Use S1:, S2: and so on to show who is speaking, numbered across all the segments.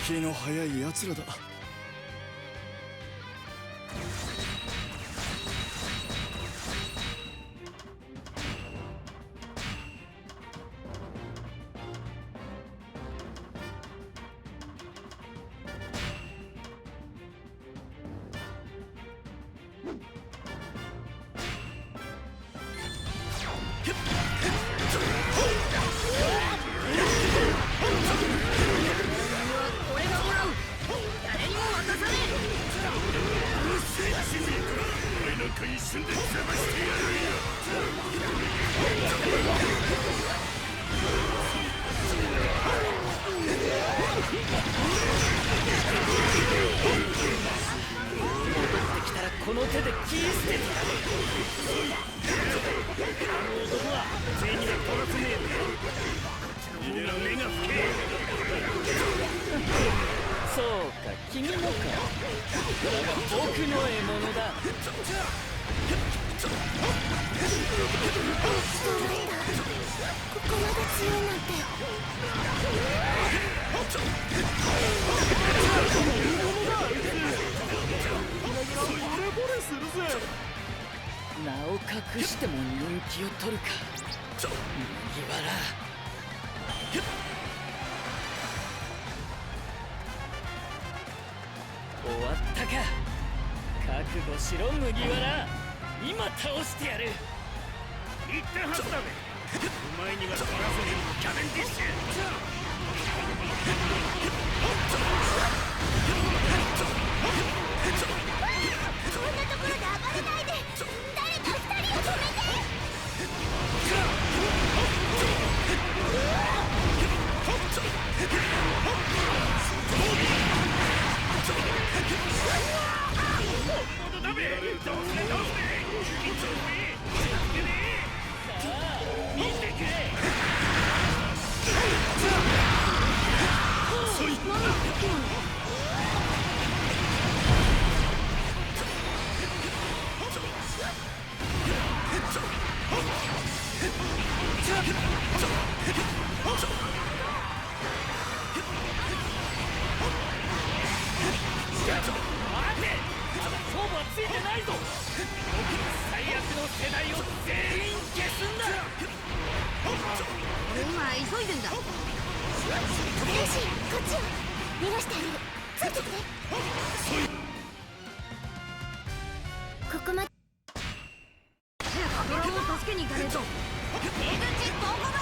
S1: 気の早い奴らだ。
S2: この手で切り捨ててやる。あの男はついには取らせねえ。こっちの方が目が不敬。そうか、君もか。だが僕の獲物だ。
S3: ここまで強いなんて。
S2: 名を隠しても人気を取るか、麦わら。終わったか。覚悟しろ麦わら。今倒してやる。言ったはずだべ。お前には取らせねえキャベンディッシュ。
S3: こんなところで暴れないで。誰か2人を止めて。
S2: ついてないぞ。僕の最悪の世代を全員消すんだ。
S3: 俺今急いでんだ。兵士、こっちよ。逃がしてあげる。ついてきて。ここまで。早くドラゴンを助けに行かねえと。出口ここだ。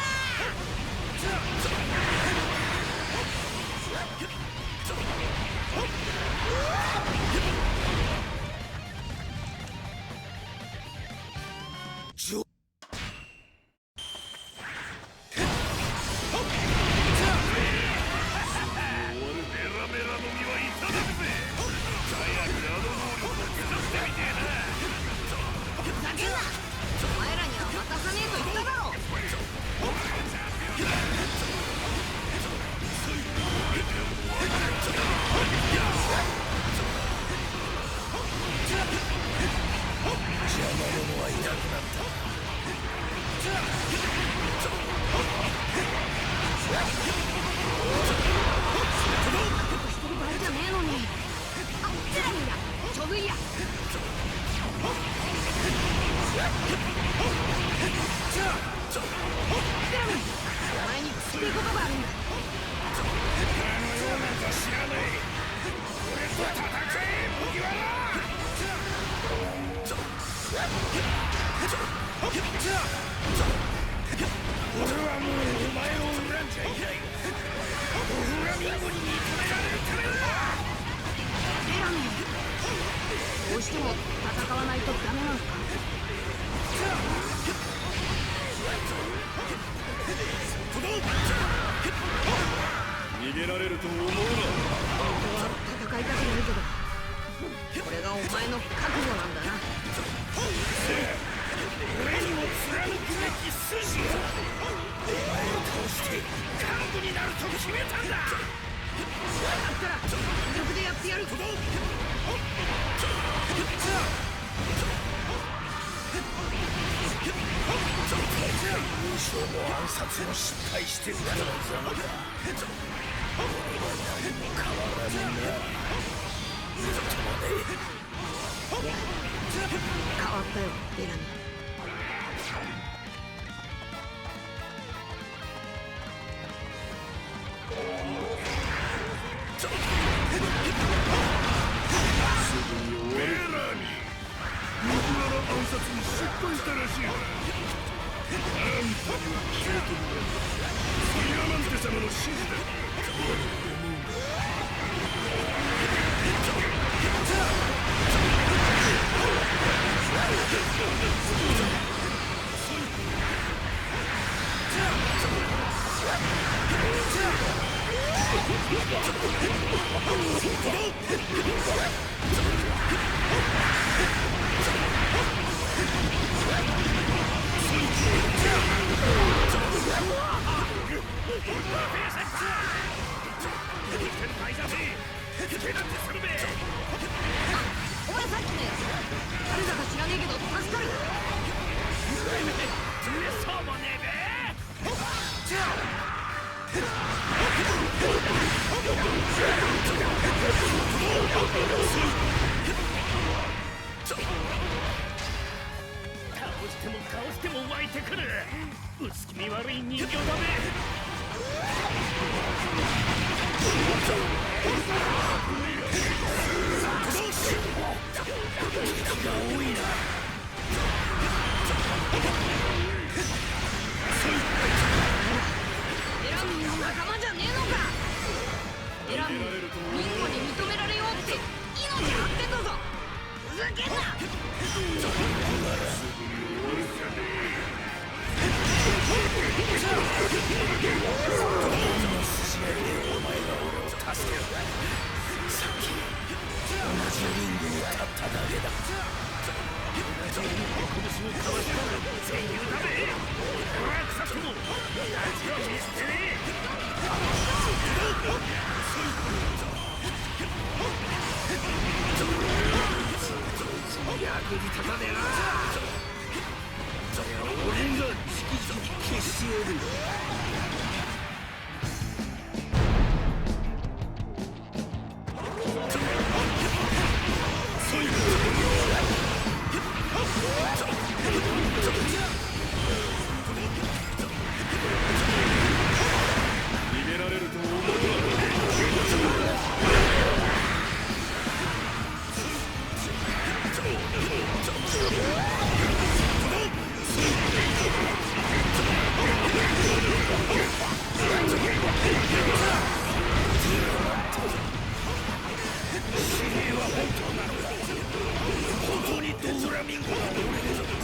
S3: どうしても戦わないとダメなのか。
S1: 逃げられると思うな。
S3: 戦いたくないけど、これがお前の覚悟なんだな。
S2: 俺にも貫くべき筋が。お前を倒して幹部になると決めたんだ。だったら全力でやってやる。
S4: 優勝も暗殺も失敗してるからざまだ。俺は何も
S1: 暗殺に失敗したらしい。あんたには消えてもらう。スヤマンテ様の指示だ。
S3: お前さっきね、誰だか知らねえけど助かる。
S2: そうもねえべ。倒しても倒しても湧いてくる薄気味悪い人形だね。エラミンの仲間じゃねえのか。エラミン、ミンゴに認められようって命張ってんだぞ。ふざけんな。役に立たねえな。俺が直々消してやる。
S1: 逃げられると思うな。
S2: 本当にドーラミンゴが俺の
S1: 手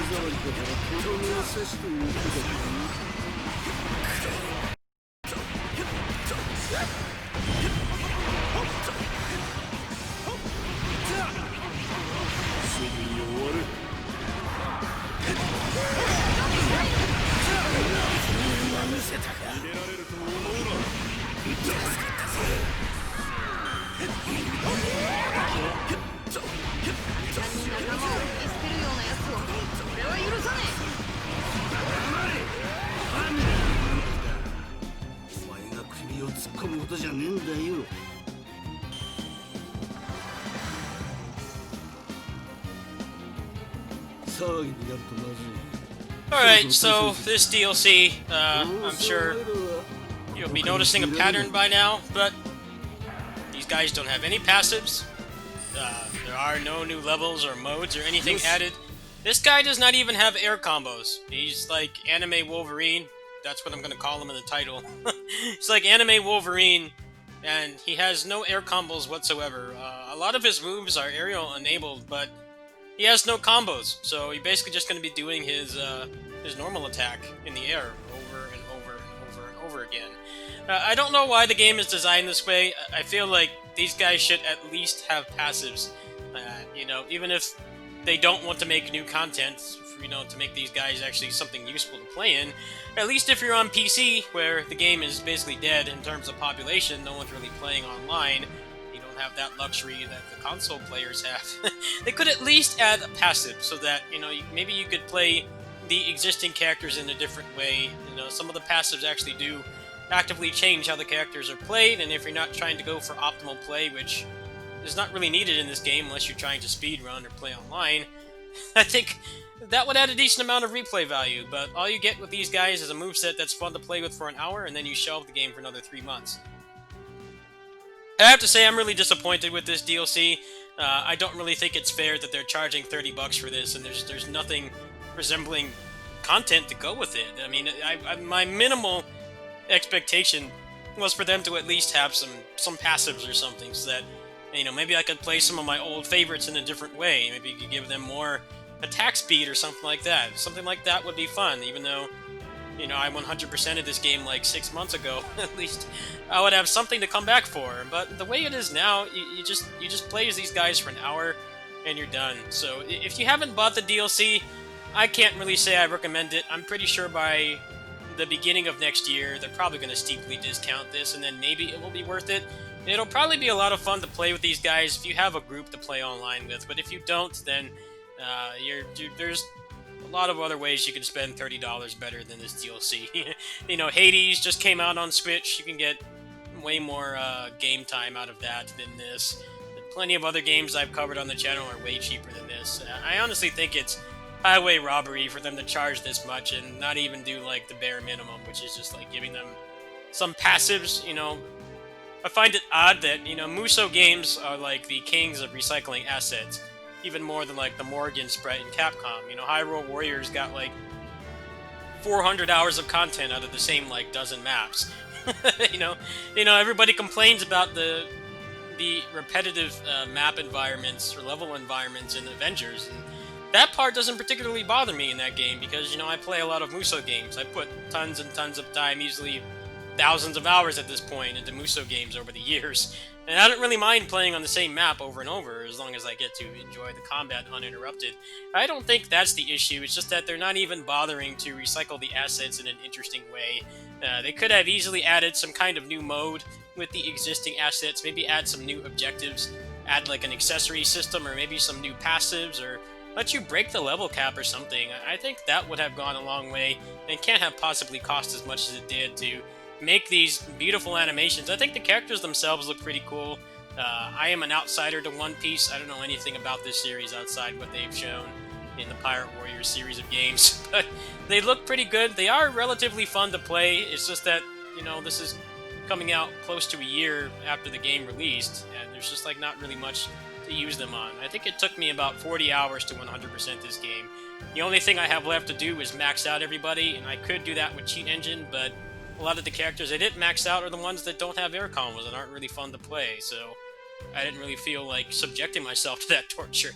S1: 触りだからとどめを刺しておくだすぐに終わる。逃げられると思うな。
S3: 仲間を見捨てるようなやつを俺は許さね
S1: お前が首を突っ込むことじゃねえんだよ。騒ぎになるとまずい。
S5: Alright, so this DLC, I'm sure you'll be noticing a pattern by now, but these guys don't have any passives. There are no new levels or modes or anything added. This guy does not even have air combos. He's like anime Wolverine. That's what I'm gonna call him in the title. It's like anime Wolverine, and he has no air combos whatsoever. A lot of his moves are aerial enabled, but he has no combos, so he's basically just going to be doing his normal attack in the air over and over and over and over again. I don't know why the game is designed this way. I feel like these guys should at least have passives. You know, even if they don't want to make new content, you know, to make these guys actually something useful to play in, at least if you're on PC, where the game is basically dead in terms of population, no one's really playing online, have that luxury that the console players have. They could at least add a passive so that, you know, maybe you could play the existing characters in a different way. You know, some of the passives actually do actively change how the characters are played, and if you're not trying to go for optimal play, which is not really needed in this game unless you're trying to speedrun or play online, I think that would add a decent amount of replay value. But all you get with these guys is a moveset that's fun to play with for an hour, and then you shelve the game for another 3 months. I have to say I'm really disappointed with this DLC. I don't really think it's fair that they're charging $30 for this, and there's nothing resembling content to go with it. I mean, my minimal expectation was for them to at least have some passives or something, so that maybe I could play some of my old favorites in a different way. Maybe you could give them more attack speed or something like that. Something like that would be fun, even though I 100%ed this game like 6 months ago. At least I would have something to come back for. But the way it is now, you just play as these guys for an hour and you're done. So if you haven't bought the DLC, I can't really say I recommend it. I'm pretty sure by the beginning of next year, they're probably going to steeply discount this, and then maybe it will be worth it. It'll probably be a lot of fun to play with these guys if you have a group to play online with, but if you don't, then there's a lot of other ways you can spend $30 better than this DLC. Hades just came out on Switch. You can get way more game time out of that than this. Plenty of other games I've covered on the channel are way cheaper than this. I honestly think it's highway robbery for them to charge this much and not even do like the bare minimum, which is just like giving them some passives. I find it odd that Muso games are like the kings of recycling assets, even more than like the Morgan Sprite and Capcom. Hyrule Warriors got like 400 hours of content out of the same like dozen maps. Everybody complains about the repetitive map environments or level environments in Avengers, and that part doesn't particularly bother me in that game because I play a lot of Muso games. I put tons and tons of time, easily thousands of hours at this point, into Muso games over the years, and I don't really mind playing on the same map over and over as long as I get to enjoy the combat uninterrupted. I don't think that's the issue. It's just that they're not even bothering to recycle the assets in an interesting way. They could have easily added some kind of new mode with the existing assets, maybe add some new objectives, add like an accessory system, or maybe some new passives, or let you break the level cap or something. I think that would have gone a long way and can't have possibly cost as much as it did to make these beautiful animations. I think the characters themselves look pretty cool. I am an outsider to One Piece. I don't know anything about this series outside what they've shown in the Pirate Warriors series of games, but they look pretty good. They are relatively fun to play. It's just that, this is coming out close to a year after the game released, and there's just like not really much to use them on. I think it took me about 40 hours to 100% this game. The only thing I have left to do is max out everybody, and I could do that with Cheat Engine, but a lot of the characters I didn't max out are the ones that don't have air combos and aren't really fun to play, so I didn't really feel like subjecting myself to that torture.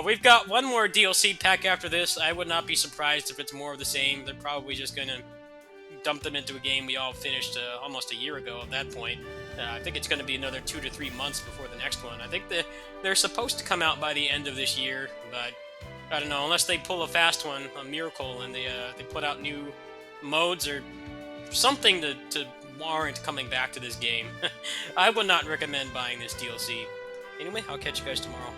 S5: We've got one more DLC pack after this. I would not be surprised if it's more of the same. They're probably just going to dump them into a game we all finished almost a year ago at that point. I think it's going to be another 2 to 3 months before the next one. I think they're supposed to come out by the end of this year, but I don't know, unless they pull a fast one, a miracle, and they put out new modes or something to warrant coming back to this game. I would not recommend buying this DLC. Anyway, I'll catch you guys tomorrow.